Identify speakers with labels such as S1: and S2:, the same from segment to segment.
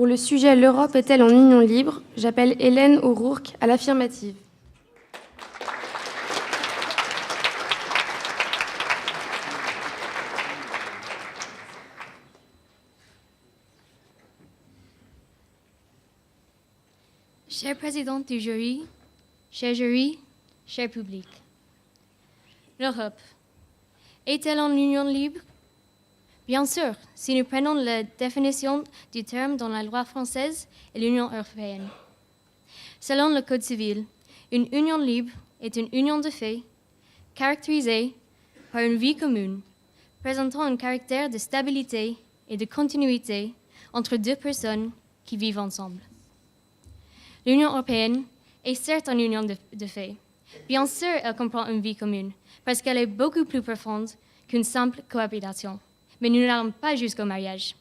S1: Pour le sujet « L'Europe est-elle en union libre ?», j'appelle Hélène O'Rourke à l'affirmative.
S2: Chère présidente du jury, cher public, l'Europe est-elle en union libre? Bien sûr, si nous prenons la définition du terme dans la loi française et l'Union européenne. Selon le Code civil, une union libre est une union de fait caractérisée par une vie commune, présentant un caractère de stabilité et de continuité entre deux personnes qui vivent ensemble. L'Union européenne est certes une union de fait. Bien sûr, elle comprend une vie commune, parce qu'elle est beaucoup plus profonde qu'une simple cohabitation. Mais nous n'allons pas jusqu'au mariage.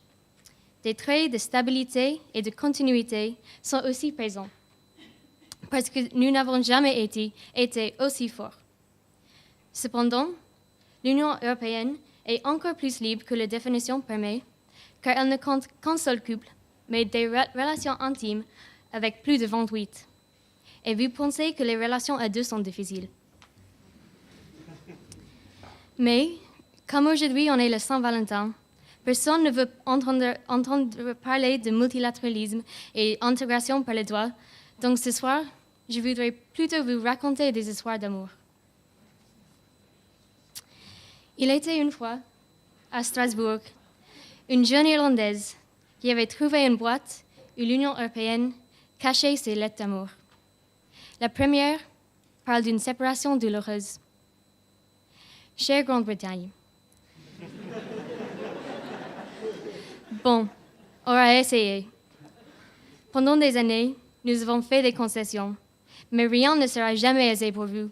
S2: Des traits de stabilité et de continuité sont aussi présents, parce que nous n'avons jamais été aussi forts. Cependant, l'Union européenne est encore plus libre que la définition permet, car elle ne compte qu'un seul couple, mais des relations intimes avec plus de 28. Et vous pensez que les relations à deux sont difficiles. Mais, comme aujourd'hui on est le Saint-Valentin, personne ne veut entendre parler de multilatéralisme et intégration par les doigts. Donc ce soir, je voudrais plutôt vous raconter des histoires d'amour. Il était une fois, à Strasbourg, une jeune Irlandaise qui avait trouvé une boîte où l'Union européenne cachait ses lettres d'amour. La première parle d'une séparation douloureuse. Chère Grande-Bretagne. Bon, on va essayer. Pendant des années, nous avons fait des concessions, mais rien ne sera jamais assez pour vous.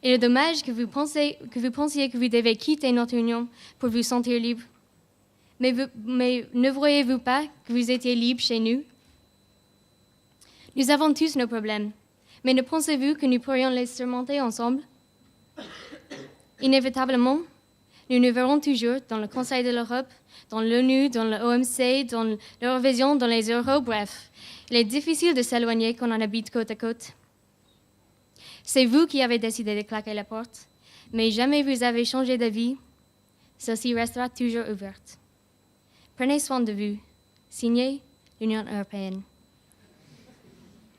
S2: Il est dommage que vous pensiez que vous devez quitter notre union pour vous sentir libre. Mais ne voyez-vous pas que vous étiez libre chez nous? Nous avons tous nos problèmes, mais ne pensez-vous que nous pourrions les surmonter ensemble? Inévitablement, nous nous verrons toujours dans le Conseil de l'Europe, dans l'ONU, dans l'OMC, dans l'Eurovision, dans les Euros, bref. Il est difficile de s'éloigner quand on habite côte à côte. C'est vous qui avez décidé de claquer la porte, mais jamais vous avez changé d'avis. Celle-ci restera toujours ouverte. Prenez soin de vous. Signé l'Union européenne.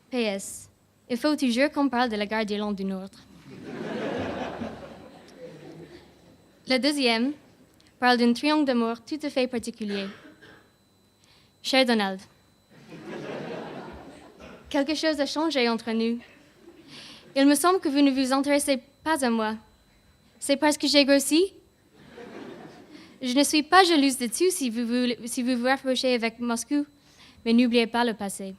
S2: PS. Il faut toujours qu'on parle de la gare d'Irlande du Nord. La deuxième parle d'un triangle d'amour tout à fait particulier. Cher Donald, quelque chose a changé entre nous. Il me semble que vous ne vous intéressez pas à moi. C'est parce que j'ai grossi? Je ne suis pas jalouse de tout si vous vous rapprochez avec Moscou, mais n'oubliez pas le passé.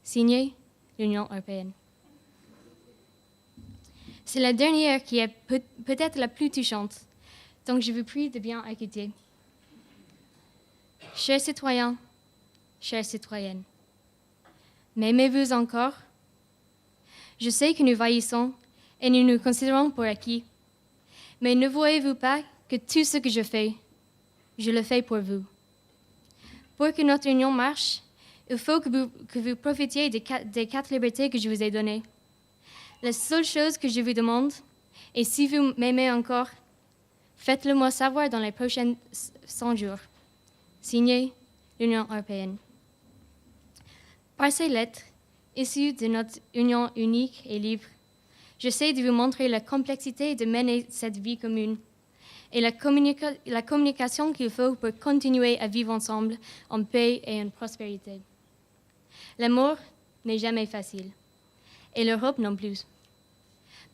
S2: Signé l'Union européenne. C'est la dernière qui est peut-être la plus touchante, donc je vous prie de bien écouter. Chers citoyens, chères citoyennes, m'aimez-vous encore? Je sais que nous vieillissons et nous nous considérons pour acquis, mais ne voyez-vous pas que tout ce que je fais, je le fais pour vous. Pour que notre union marche, il faut que vous profitiez des 4 libertés que je vous ai données. La seule chose que je vous demande, et si vous m'aimez encore, faites-le moi savoir dans les prochains 100 jours. Signé l'Union européenne. Par ces lettres, issues de notre union unique et libre, j'essaie de vous montrer la complexité de mener cette vie commune et la communication qu'il faut pour continuer à vivre ensemble en paix et en prospérité. L'amour n'est jamais facile, et l'Europe non plus.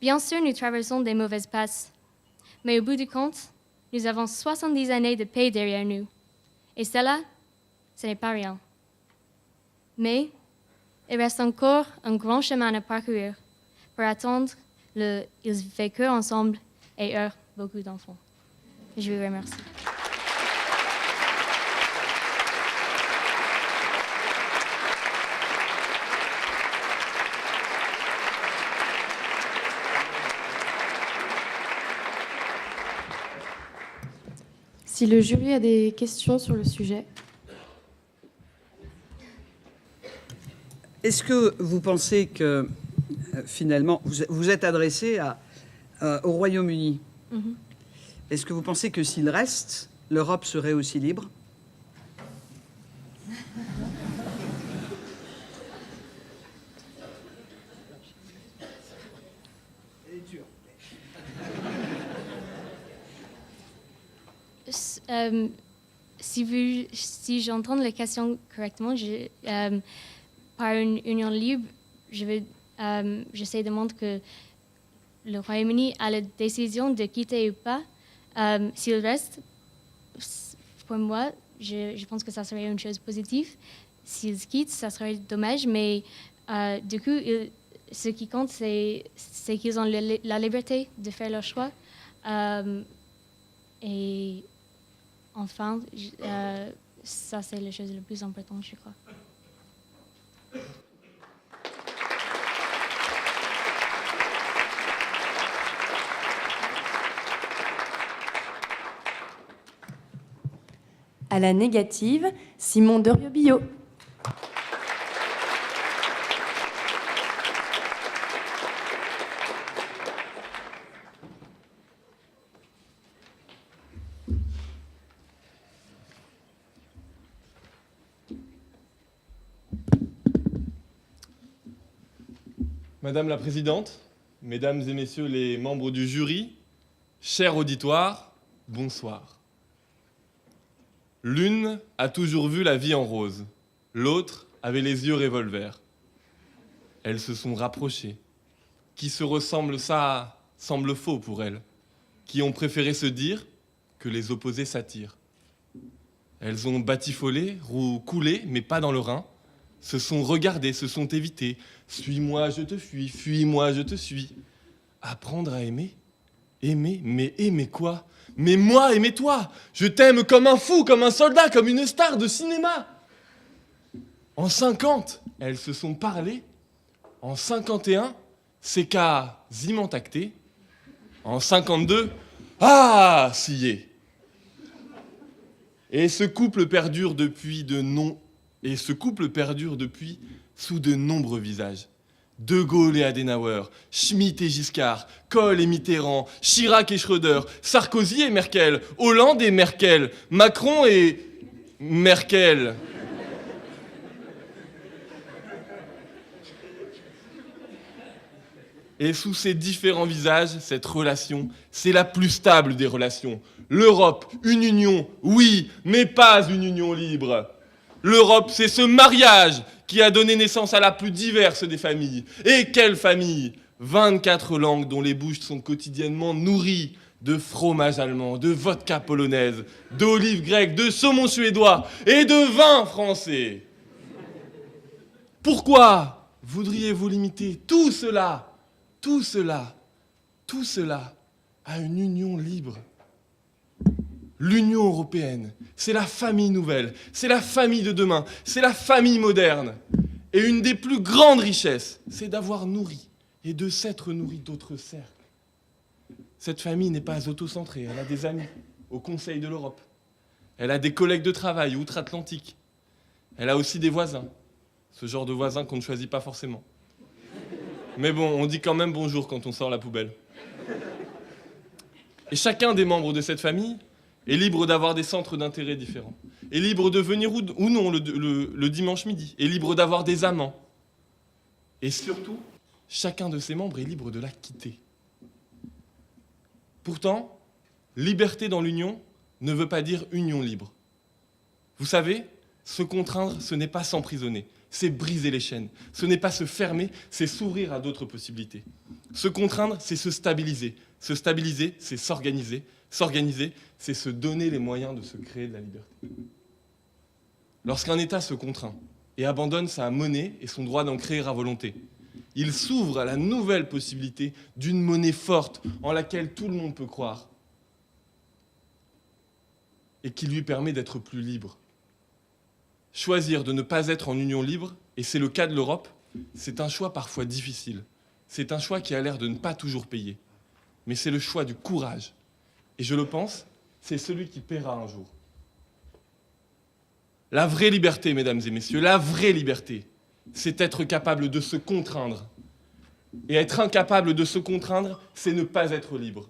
S2: Bien sûr, nous traversons des mauvaises passes, mais au bout du compte, nous avons 70 années de paix derrière nous. Et cela, ce n'est pas rien. Mais il reste encore un grand chemin à parcourir pour atteindre le « ils vécurent ensemble et eurent beaucoup d'enfants ». Je vous remercie.
S1: Si le jury a des questions sur le sujet.
S3: Est-ce que vous pensez que, finalement, vous êtes adressé au Royaume-Uni? Est-ce que vous pensez que s'il reste, l'Europe serait aussi libre?
S2: Si j'entends la question correctement, par une union libre, j'essaie de montrer que le Royaume-Uni a la décision de quitter ou pas. S'il reste, pour moi, je pense que ça serait une chose positive. S'ils quittent, ça serait dommage, mais du coup, ce qui compte, c'est qu'ils ont la liberté de faire leur choix. Et enfin, ça, c'est la chose la plus importante, je crois.
S4: À la négative, Simon Derieux-Billot.
S5: Madame la Présidente, Mesdames et Messieurs les membres du jury, cher auditoire, bonsoir. L'une a toujours vu la vie en rose, l'autre avait les yeux revolver. Elles se sont rapprochées. Qui se ressemble, ça semble faux pour elles. Qui ont préféré se dire que les opposés s'attirent. Elles ont batifolé, coulé, mais pas dans le Rhin. Se sont regardées, se sont évitées. Suis-moi, je te fuis, fuis-moi, je te suis. Apprendre à aimer? Aimer? Mais aimer quoi? Mais moi, aimer toi! Je t'aime comme un fou, comme un soldat, comme une star de cinéma! En 50, elles se sont parlé. En 51, c'est quasiment tacté. En 52, ah, scié! Et ce couple perdure depuis sous de nombreux visages. De Gaulle et Adenauer, Schmitt et Giscard, Kohl et Mitterrand, Chirac et Schröder, Sarkozy et Merkel, Hollande et Merkel, Macron et Merkel. Et sous ces différents visages, cette relation, c'est la plus stable des relations. L'Europe, une union, oui, mais pas une union libre. L'Europe, c'est ce mariage qui a donné naissance à la plus diverse des familles. Et quelle famille! 24 langues dont les bouches sont quotidiennement nourries de fromage allemand, de vodka polonaise, d'olives grecques, de saumon suédois et de vin français. Pourquoi voudriez-vous limiter tout cela à une union libre? L'Union européenne, c'est la famille nouvelle, c'est la famille de demain, c'est la famille moderne. Et une des plus grandes richesses, c'est d'avoir nourri et de s'être nourri d'autres cercles. Cette famille n'est pas autocentrée, elle a des amis au Conseil de l'Europe. Elle a des collègues de travail outre-Atlantique. Elle a aussi des voisins, ce genre de voisins qu'on ne choisit pas forcément. Mais bon, on dit quand même bonjour quand on sort la poubelle. Et chacun des membres de cette famille est libre d'avoir des centres d'intérêt différents, est libre de venir ou non le dimanche midi, est libre d'avoir des amants. Et surtout, chacun de ses membres est libre de la quitter. Pourtant, liberté dans l'union ne veut pas dire union libre. Vous savez, se contraindre, ce n'est pas s'emprisonner, c'est briser les chaînes. Ce n'est pas se fermer, c'est s'ouvrir à d'autres possibilités. Se contraindre, c'est se stabiliser. Se stabiliser, c'est s'organiser. S'organiser, c'est se donner les moyens de se créer de la liberté. Lorsqu'un État se contraint et abandonne sa monnaie et son droit d'en créer à volonté, il s'ouvre à la nouvelle possibilité d'une monnaie forte en laquelle tout le monde peut croire et qui lui permet d'être plus libre. Choisir de ne pas être en union libre, et c'est le cas de l'Europe, c'est un choix parfois difficile. C'est un choix qui a l'air de ne pas toujours payer. Mais c'est le choix du courage. Et je le pense, c'est celui qui paiera un jour. La vraie liberté, mesdames et messieurs, la vraie liberté, c'est être capable de se contraindre. Et être incapable de se contraindre, c'est ne pas être libre.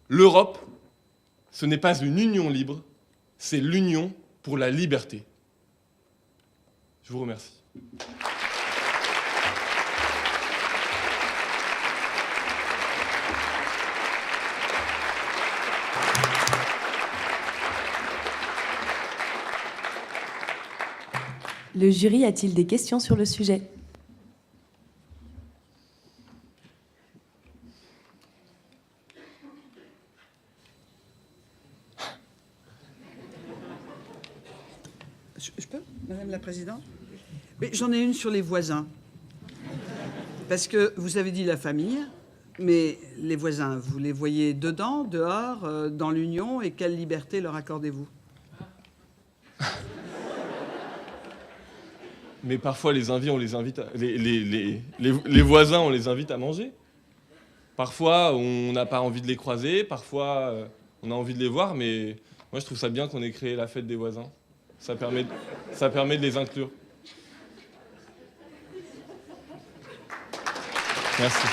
S5: L'Europe, ce n'est pas une union libre, c'est l'union pour la liberté. Je vous remercie.
S4: Le jury a-t-il des questions sur le sujet?
S3: Je peux, Madame la Présidente? Oui, j'en ai une sur les voisins. Parce que vous avez dit la famille, mais les voisins, vous les voyez dedans, dehors, dans l'union, et quelle liberté leur accordez-vous?
S5: Mais parfois, les envies, on les invite les voisins, on les invite à manger. Parfois, on n'a pas envie de les croiser. Parfois, on a envie de les voir. Mais moi, je trouve ça bien qu'on ait créé la fête des voisins. Ça permet de les inclure. Merci.